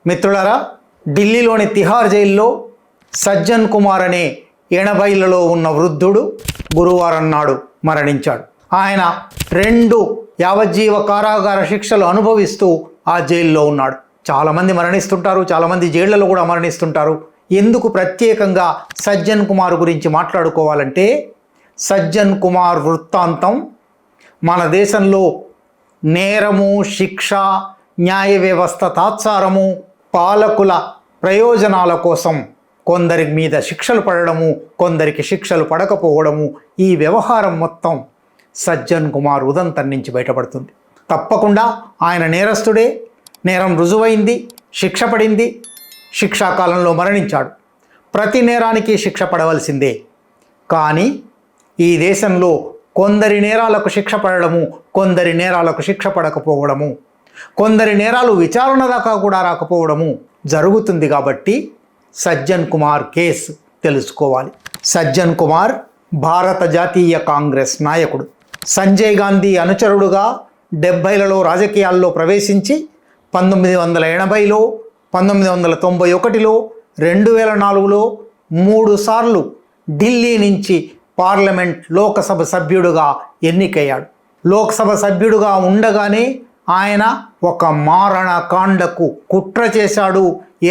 మిత్రులారా, ఢిల్లీలోని తిహార్ జైల్లో సజ్జన్ కుమార్ అనే 80లలో ఉన్న వృద్ధుడు గురువారం నాడు మరణించాడు. ఆయన 2 యావజ్జీవ కారాగార శిక్షలు అనుభవిస్తూ ఆ జైల్లో ఉన్నాడు. చాలామంది మరణిస్తుంటారు, చాలామంది జైళ్లలో కూడా మరణిస్తుంటారు. ఎందుకు ప్రత్యేకంగా సజ్జన్ కుమార్ గురించి మాట్లాడుకోవాలంటే, సజ్జన్ కుమార్ వృత్తాంతం మన దేశంలో నేరము, శిక్ష, న్యాయ వ్యవస్థ తాత్సారము, పాలకుల ప్రయోజనాల కోసం కొందరి మీద శిక్షలు పడడము, కొందరికి శిక్షలు పడకపోవడము, ఈ వ్యవహారం మొత్తం సజ్జన్ కుమార్ ఉదంతం నుంచి బయటపడుతుంది. తప్పకుండా ఆయన నేరస్తుడే, నేరం రుజువైంది, శిక్ష పడింది, శిక్షాకాలంలో మరణించాడు. ప్రతి నేరానికి శిక్ష పడవలసిందే. కానీ ఈ దేశంలో కొందరి నేరాలకు శిక్ష పడడము, కొందరి నేరాలకు శిక్ష పడకపోవడము, కొందరి నేరాలు విచారణ దాకా కూడా రాకపోవడము జరుగుతుంది. కాబట్టి సజ్జన్ కుమార్ కేసు తెలుసుకోవాలి. సజ్జన్ కుమార్ భారత జాతీయ కాంగ్రెస్ నాయకుడు. సంజయ్ గాంధీ అనుచరుడుగా 70లలో రాజకీయాల్లో ప్రవేశించి 1980లో, 1991లో, 2004లో 3 సార్లు ఢిల్లీ నుంచి పార్లమెంట్ లోకసభ సభ్యుడుగా ఎన్నికయ్యాడు. లోక్సభ సభ్యుడుగా ఉండగానే ఆయన ఒక మారణకాండకు కుట్ర చేశాడు,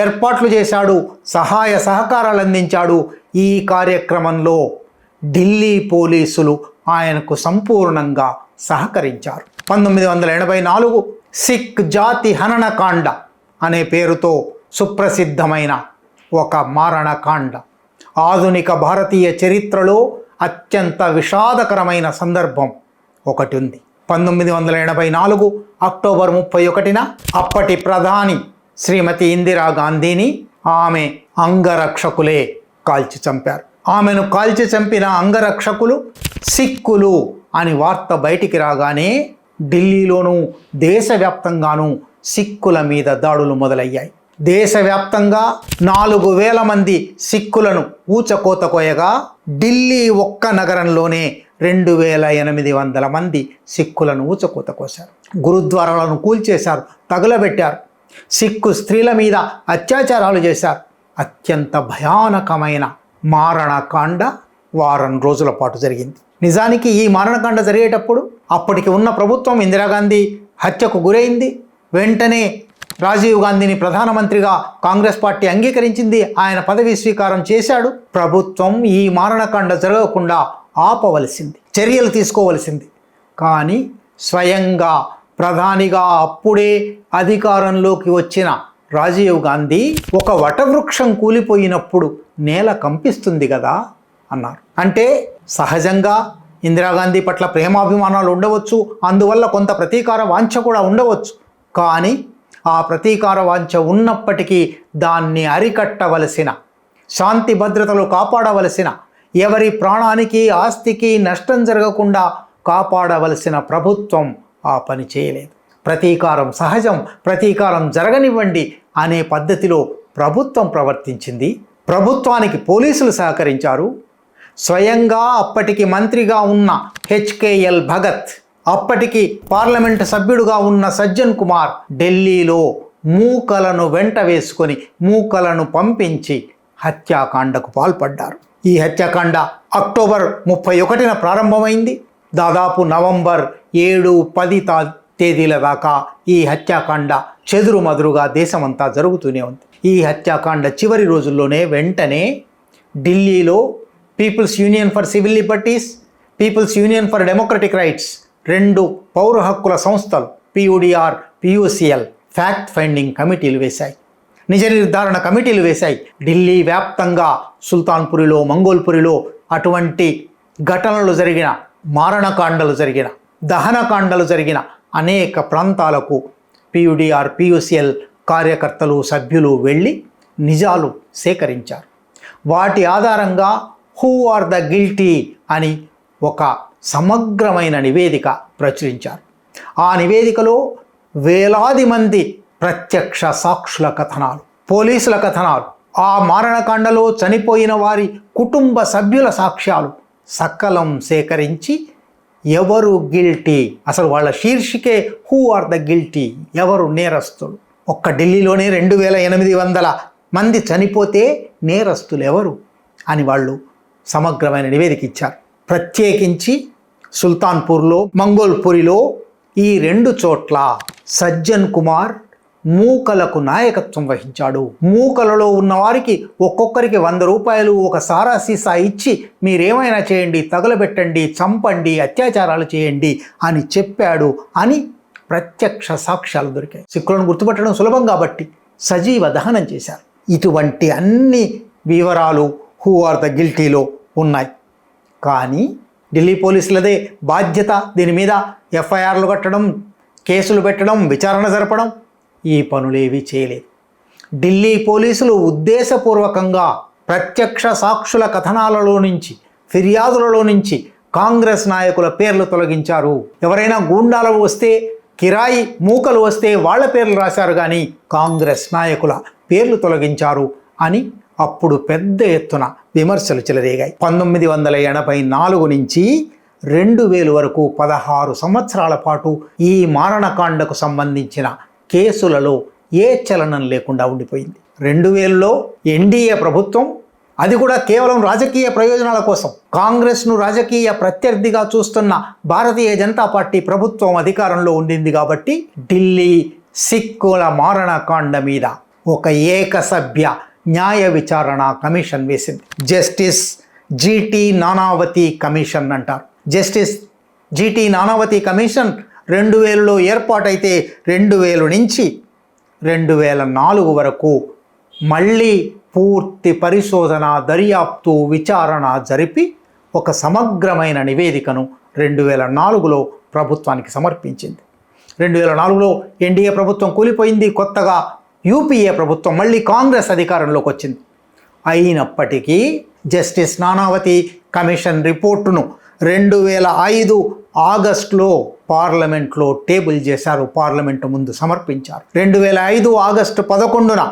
ఏర్పాట్లు చేశాడు, సహాయ సహకారాలు అందించాడు. ఈ కార్యక్రమంలో ఢిల్లీ పోలీసులు ఆయనకు సంపూర్ణంగా సహకరించారు. 1984 సిక్ జాతి హననకాండ అనే పేరుతో సుప్రసిద్ధమైన ఒక మారణకాండ. ఆధునిక భారతీయ చరిత్రలో అత్యంత విషాదకరమైన సందర్భం ఒకటి ఉంది. 1984 అక్టోబర్ 31న అప్పటి ప్రధాని శ్రీమతి ఇందిరాగాంధీని ఆమె అంగరక్షకులే కాల్చి చంపారు. ఆమెను కాల్చి చంపిన అంగరక్షకులు సిక్కులు అని వార్త బయటికి రాగానే ఢిల్లీలోనూ దేశవ్యాప్తంగానూ సిక్కుల మీద దాడులు మొదలయ్యాయి. దేశవ్యాప్తంగా 4000 మంది సిక్కులను ఊచకోత కోయగా, ఢిల్లీ ఒక్క నగరంలోనే 2800 మంది సిక్కులను ఊచకోత కోశారు. గురుద్వారాలను కూల్చేశారు, తగులబెట్టారు. సిక్కు స్త్రీల మీద అత్యాచారాలు చేశారు. అత్యంత భయానకమైన మారణకాండ వారం రోజుల పాటు జరిగింది. నిజానికి ఈ మారణకాండ జరిగేటప్పుడు అప్పటికి ఉన్న ప్రభుత్వం ఇందిరాగాంధీ హత్యకు గురైంది. వెంటనే రాజీవ్ గాంధీని ప్రధానమంత్రిగా కాంగ్రెస్ పార్టీ అంగీకరించింది. ఆయన పదవి స్వీకారం చేశాడు. ప్రభుత్వం ఈ మారణకాండ జరగకుండా ఆపవలసింది, చర్యలు తీసుకోవలసింది. కానీ స్వయంగా ప్రధానిగా అప్పుడే అధికారంలోకి వచ్చిన రాజీవ్ గాంధీ ఒక వటవృక్షం కూలిపోయినప్పుడు నేల కంపిస్తుంది కదా అన్నారు. అంటే సహజంగా ఇందిరాగాంధీ పట్ల ప్రేమాభిమానాలు ఉండవచ్చు, అందువల్ల కొంత ప్రతీకార వాంఛ కూడా ఉండవచ్చు. కానీ ఆ ప్రతీకార వాంఛ ఉన్నప్పటికీ దాన్ని అరికట్టవలసిన, శాంతి భద్రతలు కాపాడవలసిన, ఎవరి ప్రాణానికి ఆస్తికి నష్టం జరగకుండా కాపాడవలసిన ప్రభుత్వం ఆ పని చేయలేదు. ప్రతీకారం సహజం, ప్రతీకారం జరగనివ్వండి అనే పద్ధతిలో ప్రభుత్వం ప్రవర్తించింది. ప్రభుత్వానికి పోలీసులు సహకరించారు. స్వయంగా అప్పటికి మంత్రిగా ఉన్న హెచ్కేఎల్ భగత్, అప్పటికి పార్లమెంటు సభ్యుడుగా ఉన్న సజ్జన్ కుమార్ ఢిల్లీలో మూకలను వెంట వేసుకొని మూకలను పంపించి హత్యాకాండకు పాల్పడ్డారు. ఈ హత్యాకాండ అక్టోబర్ 31న ప్రారంభమైంది. దాదాపు నవంబర్ 7, 10 తేదీల దాకా ఈ హత్యాకాండ చెదురుమదురుగా దేశమంతా జరుగుతూనే ఉంది. ఈ హత్యాకాండ చివరి రోజుల్లోనే వెంటనే ఢిల్లీలో people's union for civil liberties, people's union for democratic rights 2 పౌర హక్కుల సంస్థలు PUDR, PUCL ఫ్యాక్ట్ ఫైండింగ్ కమిటీలు వేశాయి, నిజ నిర్ధారణ కమిటీలు వేశాయి. ఢిల్లీ వ్యాప్తంగా సుల్తాన్పురిలో, మంగోల్పురిలో అటువంటి ఘటనలు జరిగిన, మారణకాండలు జరిగిన, దహనకాండలు జరిగిన అనేక ప్రాంతాలకు PUDR, PUCL కార్యకర్తలు, సభ్యులు వెళ్ళి నిజాలు సేకరించారు. వాటి ఆధారంగా హూ ఆర్ ద గిల్టీ అని ఒక సమగ్రమైన నివేదిక ప్రచురించారు. ఆ నివేదికలో వేలాది మంది ప్రత్యక్ష సాక్షుల కథనాలు, పోలీసుల కథనాలు, ఆ మారణకాండలో చనిపోయిన వారి కుటుంబ సభ్యుల సాక్ష్యాలు సకలం సేకరించి ఎవరు గిల్టీ, అసలు వాళ్ళ శీర్షికే హూ ఆర్ ద గిల్టీ, ఎవరు నేరస్తులు, ఒక్క ఢిల్లీలోనే 2800 మంది చనిపోతే నేరస్తులు ఎవరు అని వాళ్ళు సమగ్రమైన నివేదిక ఇచ్చారు. ప్రత్యేకించి సుల్తాన్పూర్లో, మంగోల్పురిలో ఈ 2 చోట్ల సజ్జన్ కుమార్ మూకలకు నాయకత్వం వహించాడు. మూకలలో ఉన్న వారికి ఒక్కొక్కరికి 100 రూపాయలు ఒక సారా సీసా ఇచ్చి మీరేమైనా చేయండి, తగలబెట్టండి, చంపండి, అత్యాచారాలు చేయండి అని చెప్పాడు అని ప్రత్యక్ష సాక్ష్యాలు దొరికాయి. సిక్కులను గుర్తుపట్టడం సులభం కాబట్టి సజీవ దహనం చేశారు. ఇటువంటి అన్ని వివరాలు హూ ఆర్ ద గిల్టీలో ఉన్నాయి. కానీ ఢిల్లీ పోలీసులదే బాధ్యత. దీని మీద ఎఫ్ఐఆర్లు కట్టడం, కేసులు పెట్టడం, విచారణ జరపడం, ఈ పనులేవి చేయలేదు. ఢిల్లీ పోలీసులు ఉద్దేశపూర్వకంగా ప్రత్యక్ష సాక్షుల కథనాలలో నుంచి, ఫిర్యాదులలో నుంచి కాంగ్రెస్ నాయకుల పేర్లు తొలగించారు. ఎవరైనా గూండాలు వస్తే, కిరాయి మూకలు వస్తే వాళ్ళ పేర్లు రాశారు, కానీ కాంగ్రెస్ నాయకుల పేర్లు తొలగించారు అని అప్పుడు పెద్ద ఎత్తున విమర్శలు చెలరేగాయి. 1984 నుంచి 2000 వరకు 16 సంవత్సరాల పాటు ఈ మారణకాండకు సంబంధించిన కేసులలో ఏ చలనం లేకుండా ఉండిపోయింది. 2000లో ఎన్డీఏ ప్రభుత్వం, అది కూడా కేవలం రాజకీయ ప్రయోజనాల కోసం, కాంగ్రెస్ను రాజకీయ ప్రత్యర్థిగా చూస్తున్న భారతీయ జనతా పార్టీ ప్రభుత్వం అధికారంలో ఉండింది కాబట్టి ఢిల్లీ సిక్కుల మారణకాండ మీద ఒక ఏకసభ్య న్యాయ విచారణ కమిషన్ వేసింది. జస్టిస్ జీటీ నానావతి కమిషన్ అంటారు. జస్టిస్ జీటీ నానావతి కమిషన్ 2000లో ఏర్పాటైతే 2000 నుంచి 2004 వరకు మళ్ళీ పూర్తి పరిశోధన, దర్యాప్తు, విచారణ జరిపి ఒక సమగ్రమైన నివేదికను 2004లో ప్రభుత్వానికి సమర్పించింది. 2004లో ఎన్డీఏ ప్రభుత్వం కూలిపోయింది. కొత్తగా యూపీఏ ప్రభుత్వం, మళ్ళీ కాంగ్రెస్ అధికారంలోకి వచ్చింది. అయినప్పటికీ జస్టిస్ నానావతి కమిషన్ రిపోర్టును 2005 ఆగస్టులో పార్లమెంట్లో టేబుల్ చేశారు, పార్లమెంటు ముందు సమర్పించారు. 2005 ఆగస్టు 11న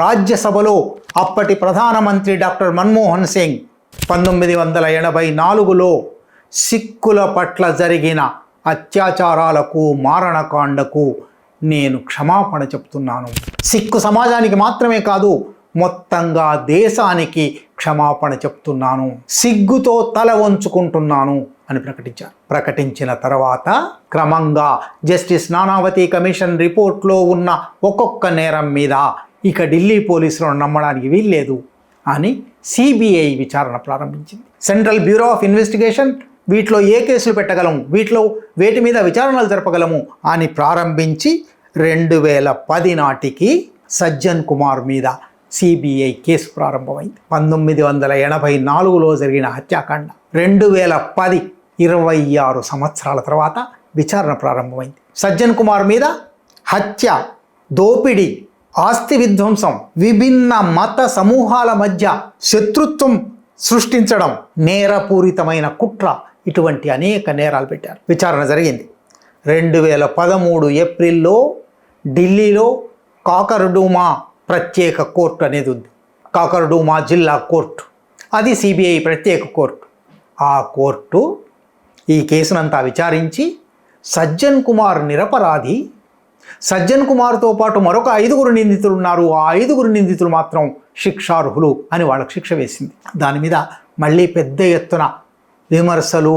రాజ్యసభలో అప్పటి ప్రధానమంత్రి డాక్టర్ మన్మోహన్ సింగ్ 1984లో సిక్కుల పట్ల జరిగిన అత్యాచారాలకు, మారణకాండకు నేను క్షమాపణ చెప్తున్నాను, సిక్కు సమాజానికి మాత్రమే కాదు మొత్తంగా దేశానికి క్షమాపణ చెప్తున్నాను, సిగ్గుతో తల వంచుకుంటున్నాను అని ప్రకటించారు. ప్రకటించిన తర్వాత క్రమంగా జస్టిస్ నానావతి కమిషన్ రిపోర్ట్లో ఉన్న ఒక్కొక్క నేరం మీద ఇక ఢిల్లీ పోలీసులను నమ్మడానికి వీల్లేదు అని సిబిఐ విచారణ ప్రారంభించింది. సెంట్రల్ బ్యూరో ఆఫ్ ఇన్వెస్టిగేషన్ వీటిలో ఏ కేసులు పెట్టగలము, వీటిలో వేటి మీద విచారణలు జరపగలము అని ప్రారంభించి 2010 నాటికి సజ్జన్ కుమార్ మీద సిబిఐ కేసు ప్రారంభమైంది. 1984లో జరిగిన హత్యాకాండ 2010 26 సంవత్సరాల తర్వాత విచారణ ప్రారంభమైంది. సజ్జన్ కుమార్ మీద హత్య, దోపిడీ, ఆస్తి విధ్వంసం, విభిన్న మత సమూహాల మధ్య శత్రుత్వం సృష్టించడం, నేరపూరితమైన కుట్ర, ఇటువంటి అనేక నేరాలు పెట్టారు. విచారణ జరిగింది. 2013 ఏప్రిల్లో ఢిల్లీలో కాకర్డూమా ప్రత్యేక కోర్టు అనేది ఉంది. కాకర్డూమా జిల్లా కోర్టు, అది సిబిఐ ప్రత్యేక కోర్టు. ఆ కోర్టు ఈ కేసునంతా విచారించి సజ్జన్ కుమార్ నిరపరాధి, సజ్జన్ కుమార్తో పాటు మరొక 5 నిందితులు ఉన్నారు, ఆ 5 నిందితులు మాత్రం శిక్షార్హులు అని వాళ్ళకు శిక్ష వేసింది. దాని మీద మళ్ళీ పెద్ద ఎత్తున విమర్శలు,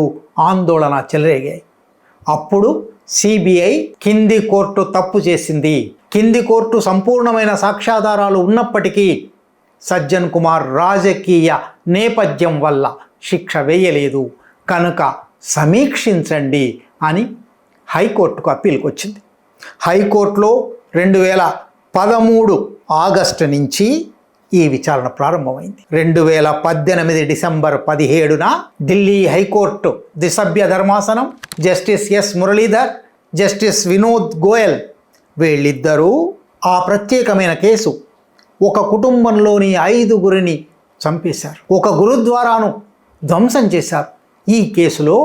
ఆందోళన చెలరేగాయి. అప్పుడు సిబిఐ కింది కోర్టు తప్పు చేసింది, కింది కోర్టు సంపూర్ణమైన సాక్ష్యాధారాలు ఉన్నప్పటికీ సజ్జన్ కుమార్ రాజకీయ నేపథ్యం వల్ల శిక్ష వేయలేదు కనుక సమీక్షించండి అని హైకోర్టుకు అప్పీల్కి వచ్చింది. హైకోర్టులో 2013 ఆగస్టు నుంచి ఈ విచారణ ప్రారంభమైంది. 2018 డిసెంబర్ 17న ఢిల్లీ హైకోర్టు ద్విసభ్య ధర్మాసనం justice yes Muralidhar, justice Vinod Goyal వీళ్ళిద్దరూ ఆ ప్రత్యేకమైన కేసు, ఒక కుటుంబంలోని 5 చంపేశారు, ఒక గురుద్వారాను ధ్వంసం చేశారు. ఈ కేసులో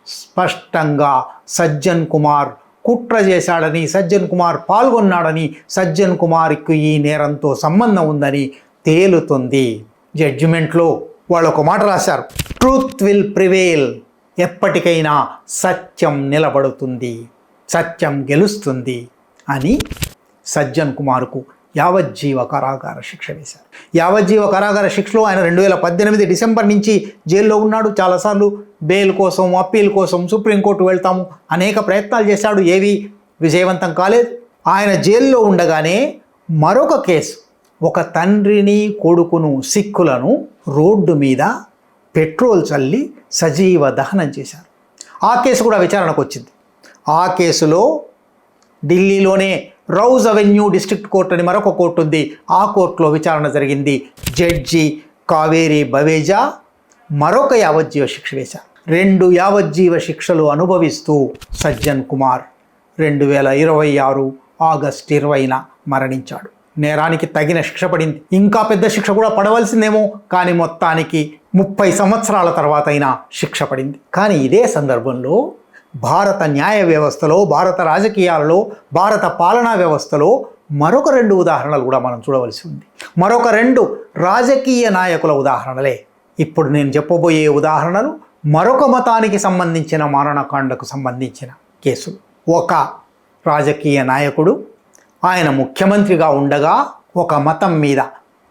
స్పష్టంగా సజ్జన్ కుమార్ కుట్ర చేశాడని, సజ్జన్ కుమార్ పాల్గొన్నాడని, సజ్జన్ కుమార్కు ఈ నేరంతో సంబంధం ఉందని తేలుతుంది. జడ్జిమెంట్లో వాళ్ళు ఒక మాట రాశారు, ట్రూత్ విల్ ప్రివేల్, ఎప్పటికైనా సత్యం నిలబడుతుంది, సత్యం గెలుస్తుంది అని సజ్జన్ కుమార్కు యావజ్జీవ కారాగార శిక్ష వేశారు. యావజ్జీవ కారాగార శిక్షలో ఆయన 2018 డిసెంబర్ నుంచి జైల్లో ఉన్నాడు. చాలాసార్లు బెయిల్ కోసం, అప్పీల్ కోసం సుప్రీంకోర్టు వెళ్తాము అనేక ప్రయత్నాలు చేశాడు, ఏవి విజయవంతం కాలేదు. ఆయన జైల్లో ఉండగానే మరొక కేసు, ఒక తండ్రిని కొడుకును సిక్కులను రోడ్డు మీద పెట్రోల్ చల్లి సజీవ దహనం చేశారు. ఆ కేసు కూడా విచారణకు వచ్చింది. ఆ కేసులో ఢిల్లీలోనే రౌజ్ అవెన్యూ డిస్ట్రిక్ట్ కోర్టు అని మరొక కోర్టు ఉంది. ఆ కోర్టులో విచారణ జరిగింది. జడ్జి కావేరి బవేజా మరొక యావజ్జీవ శిక్ష వేశారు. 2 యావజ్జీవ శిక్షలు అనుభవిస్తూ సజ్జన్ కుమార్ 2026 ఆగస్టు 20న మరణించాడు. నేరానికి తగిన శిక్ష పడింది. ఇంకా పెద్ద శిక్ష కూడా పడవలసిందేమో, కానీ మొత్తానికి 30 సంవత్సరాల తర్వాత అయినా శిక్ష పడింది. కానీ ఇదే సందర్భంలో భారత న్యాయ వ్యవస్థలో, భారత రాజకీయాలలో, భారత పాలనా వ్యవస్థలో మరొక 2 ఉదాహరణలు కూడా మనం చూడవలసి ఉంది. మరొక 2 రాజకీయ నాయకుల ఉదాహరణలే. ఇప్పుడు నేను చెప్పబోయే ఉదాహరణలు మరొక మతానికి సంబంధించిన మారణకాండకు సంబంధించిన కేసులు. ఒక రాజకీయ నాయకుడు, ఆయన ముఖ్యమంత్రిగా ఉండగా ఒక మతం మీద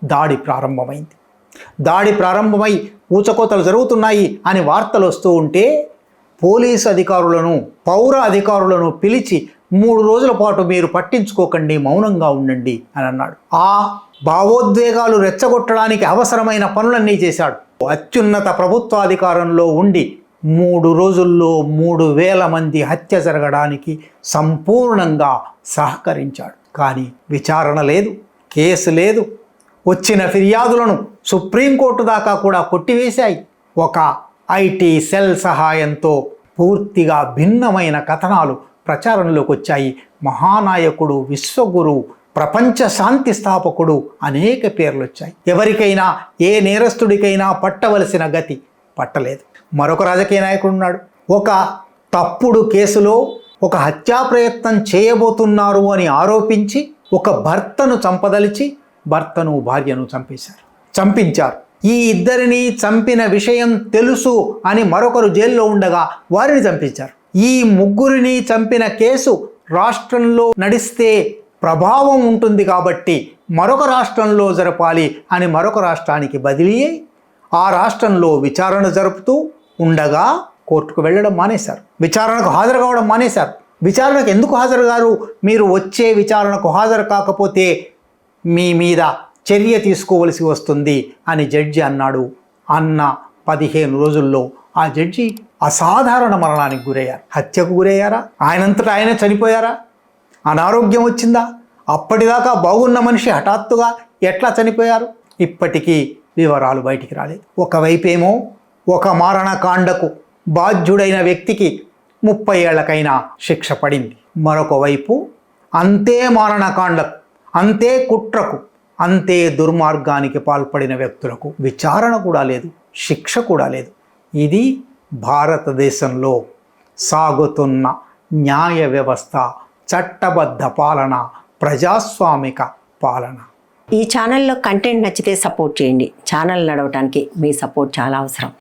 దాడి ప్రారంభమైంది. దాడి ప్రారంభమై ఊచకోతలు జరుగుతున్నాయి అని వార్తలు వస్తూ ఉంటే పోలీసు అధికారులను, పౌర అధికారులను పిలిచి 3 రోజుల పాటు మీరు పట్టించుకోకండి, మౌనంగా ఉండండి అని అన్నాడు. ఆ భావోద్వేగాలు రెచ్చగొట్టడానికి అవసరమైన పనులన్నీ చేశాడు. అత్యున్నత ప్రభుత్వాధికారంలో ఉండి 3 రోజుల్లో 3000 మంది హత్య జరగడానికి సంపూర్ణంగా సహకరించాడు. కానీ విచారణ లేదు, కేసు లేదు. వచ్చిన ఫిర్యాదులను సుప్రీంకోర్టు దాకా కూడా కొట్టివేశాయి. ఒక ఐటీ సెల్ సహాయంతో పూర్తిగా భిన్నమైన కథనాలు ప్రచారంలోకి వచ్చాయి. మహానాయకుడు, విశ్వగురు, ప్రపంచ శాంతి స్థాపకుడు అనేక పేర్లు వచ్చాయి. ఎవరికైనా, ఏ నేరస్తుడికైనా పట్టవలసిన గతి పట్టలేదు. మరొక రాజకీయ నాయకుడు ఉన్నాడు. ఒక తప్పుడు కేసులో ఒక హత్యా ప్రయత్నం చేయబోతున్నారు అని ఆరోపించి ఒక భర్తను చంపదలిచి భర్తను, భార్యను చంపించారు. ఈ ఇద్దరిని చంపిన విషయం తెలుసు అని మరొకరు జైల్లో ఉండగా వారిని చంపించారు. ఈ 3 చంపిన కేసు రాష్ట్రంలో నడిస్తే ప్రభావం ఉంటుంది కాబట్టి మరొక రాష్ట్రంలో జరపాలి అని మరొక రాష్ట్రానికి బదిలీ అయి ఆ రాష్ట్రంలో విచారణ జరుపుతూ ఉండగా కోర్టుకు వెళ్ళడం మానేశారు. విచారణకు హాజరు కావడం మానేశారు. విచారణకు ఎందుకు హాజరు గారు? మీరు వచ్చే విచారణకు హాజరు కాకపోతే మీ మీద చర్య తీసుకోవలసి వస్తుంది అని జడ్జి అన్నాడు. అన్న 15 రోజుల్లో ఆ జడ్జి అసాధారణ మరణానికి గురయ్యారు. హత్యకు గురయ్యారా? ఆయనంతటా ఆయన చనిపోయారా? అనారోగ్యం వచ్చిందా? అప్పటిదాకా బాగున్న మనిషి హఠాత్తుగా ఎట్లా చనిపోయారు? ఇప్పటికీ వివరాలు బయటికి రాలేదు. ఒకవైపేమో ఒక మారణకాండకు బాధ్యుడైన వ్యక్తికి 30 ఏళ్లకైనా శిక్ష పడింది. మరొక వైపు అంతే మారణకాండకు, అంతే కుట్రకు, అంతే దుర్మార్గానికి పాల్పడిన వ్యక్తులకు విచారణ కూడా లేదు, శిక్ష కూడా లేదు. ఇది భారతదేశంలో సాగుతున్న న్యాయ వ్యవస్థ, చట్టబద్ధ పాలన, ప్రజాస్వామిక పాలన. ఈ ఛానల్లో కంటెంట్ నచ్చితే సపోర్ట్ చేయండి. ఛానల్ నడవడానికి మీ సపోర్ట్ చాలా అవసరం.